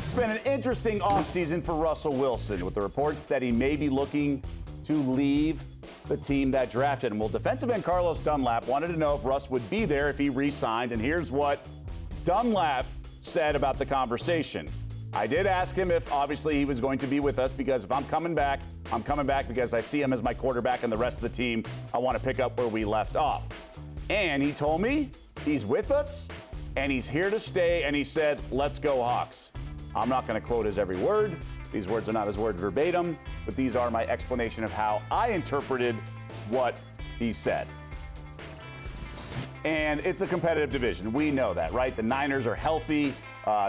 It's been an interesting offseason for Russell Wilson, with the reports that he may be looking to leave the team that drafted him. Well, defensive end Carlos Dunlap wanted to know if Russ would be there if he re-signed, and here's what Dunlap said about the conversation. I did ask him if, obviously, he was going to be with us, because if I'm coming back because I see him as my quarterback, and the rest of the team, I want to pick up where we left off. And he told me he's with us, and he's here to stay, and he said, let's go Hawks. I'm not going to quote his every word. These words are not his words verbatim, but these are my explanation of how I interpreted what he said. And it's a competitive division. We know that, right? The Niners are healthy.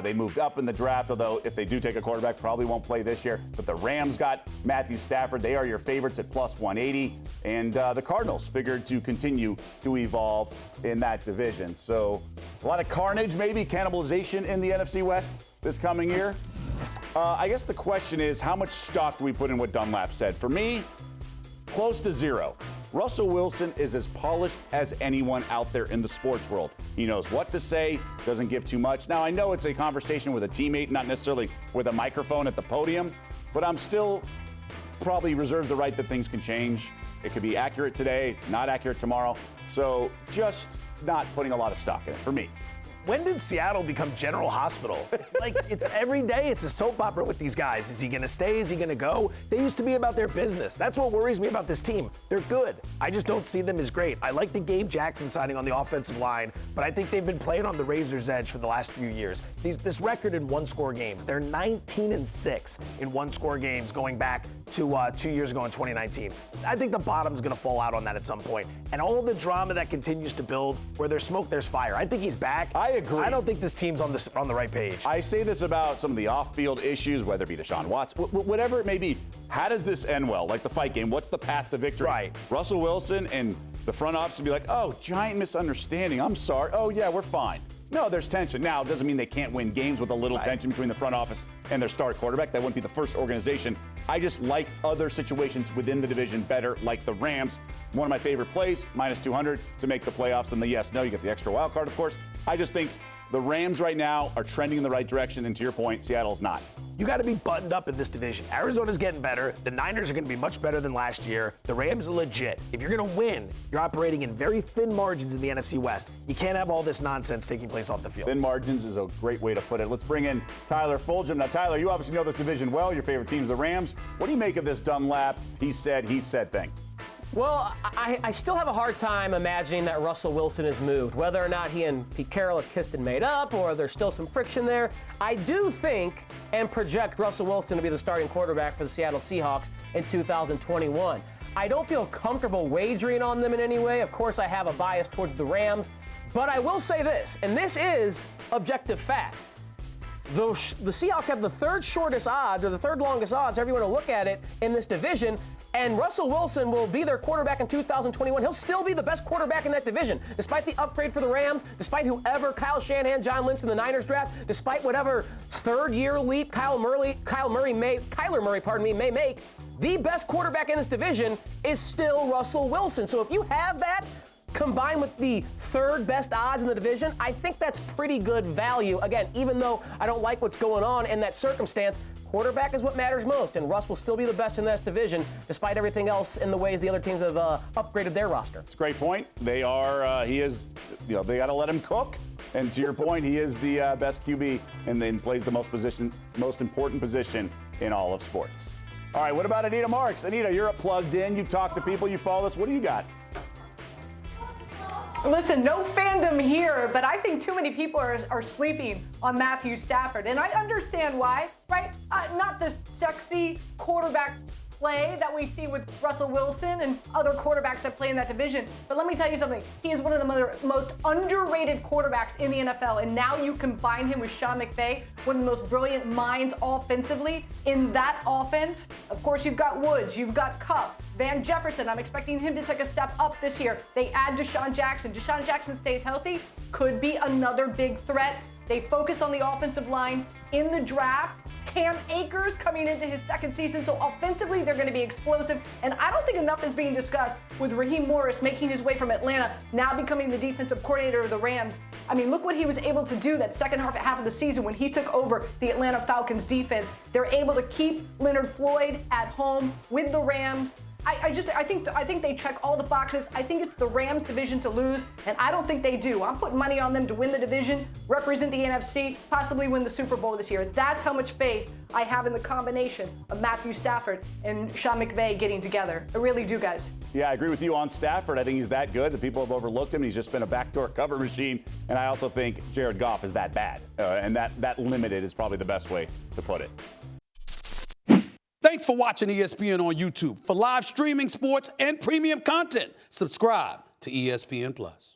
They moved up in the draft, although if they do take a quarterback, probably won't play this year. But the Rams got Matthew Stafford. They are your favorites at plus 180. And the Cardinals figured to continue to evolve in that division. So a lot of carnage, maybe cannibalization in the NFC West this coming year. I guess the question is, how much stock do we put in what Dunlap said? For me, close to zero. Russell Wilson is as polished as anyone out there in the sports world. He knows what to say, doesn't give too much. Now, I know it's a conversation with a teammate, not necessarily with a microphone at the podium, but I'm still probably reserve the right that things can change. It could be accurate today, not accurate tomorrow. So just not putting a lot of stock in it for me. When did Seattle become General Hospital? It's like, it's every day, it's a soap opera with these guys. Is he going to stay? Is he going to go? They used to be about their business. That's what worries me about this team. They're good. I just don't see them as great. I like the Gabe Jackson signing on the offensive line, but I think they've been playing on the razor's edge for the last few years. This record in one-score games, they're 19-6 in one-score games going back to 2 years ago in 2019. I think the bottom's going to fall out on that at some point. And all the drama that continues to build, where there's smoke, there's fire. I think he's back. I agree. I don't think this team's on the right page. I say this about some of the off-field issues, whether it be Deshaun Watson, whatever it may be. How does this end well? Like the fight game, what's the path to victory? Right. Russell Wilson and the front office would be like, oh, giant misunderstanding. I'm sorry. Oh, yeah, we're fine. No, there's tension. Now, it doesn't mean they can't win games with a little tension between the front office and their star quarterback. That wouldn't be the first organization. I just like other situations within the division better, like the Rams. One of my favorite plays, minus 200 to make the playoffs. And the yes-no, you get the extra wild card, of course. I just think the Rams right now are trending in the right direction, and to your point, Seattle's not. You got to be buttoned up in this division. Arizona's getting better. The Niners are going to be much better than last year. The Rams are legit. If you're going to win, you're operating in very thin margins in the NFC West. You can't have all this nonsense taking place off the field. Thin margins is a great way to put it. Let's bring in Tyler Fulgham. Now, Tyler, you obviously know this division well. Your favorite team's the Rams. What do you make of this Dunlap, he said thing? Well, I still have a hard time imagining that Russell Wilson has moved. Whether or not he and Pete Carroll have kissed and made up, or there's still some friction there, I do think and project Russell Wilson to be the starting quarterback for the Seattle Seahawks in 2021. I don't feel comfortable wagering on them in any way. Of course, I have a bias towards the Rams, but I will say this, and this is objective fact. The Seahawks have the third shortest odds, or the third longest odds, however you want to look at it, in this division. And Russell Wilson will be their quarterback in 2021. He'll still be the best quarterback in that division, despite the upgrade for the Rams, despite whoever Kyle Shanahan, John Lynch in the Niners draft, despite whatever third-year leap Kyler Murray may make. The best quarterback in this division is still Russell Wilson. So if you have that, combined with the third best odds in the division, I think that's pretty good value. Again, even though I don't like what's going on in that circumstance, quarterback is what matters most, and Russ will still be the best in that division, despite everything else in the ways the other teams have upgraded their roster. It's a great point. They got to let him cook. And to your point, he is the best QB and then plays the most important position in all of sports. All right, what about Anita Marks? Anita, you're plugged in. You talk to people. You follow this. What do you got? Listen, no fandom here, but I think too many people are sleeping on Matthew Stafford. And I understand why, right? Not the sexy quarterback play that we see with Russell Wilson and other quarterbacks that play in that division. But let me tell you something. He is one of the most underrated quarterbacks in the NFL. And now you combine him with Sean McVay, one of the most brilliant minds offensively in that offense. Of course, you've got Woods, you've got Kupp, Van Jefferson. I'm expecting him to take a step up this year. They add Deshaun Jackson. Deshaun Jackson stays healthy, could be another big threat. They focus on the offensive line in the draft. Cam Akers coming into his second season. So offensively, they're going to be explosive. And I don't think enough is being discussed with Raheem Morris making his way from Atlanta, now becoming the defensive coordinator of the Rams. I mean, look what he was able to do that second half of the season when he took over the Atlanta Falcons defense. They're able to keep Leonard Floyd at home with the Rams. I think they check all the boxes. I think it's the Rams division to lose, and I don't think they do. I'm putting money on them to win the division, represent the NFC, possibly win the Super Bowl this year. That's how much faith I have in the combination of Matthew Stafford and Sean McVay getting together. I really do, guys. Yeah, I agree with you on Stafford. I think he's that good. The people have overlooked him. He's just been a backdoor cover machine. And I also think Jared Goff is that bad. And that limited is probably the best way to put it. Thanks for watching ESPN on YouTube. For live streaming, sports, and premium content, subscribe to ESPN+.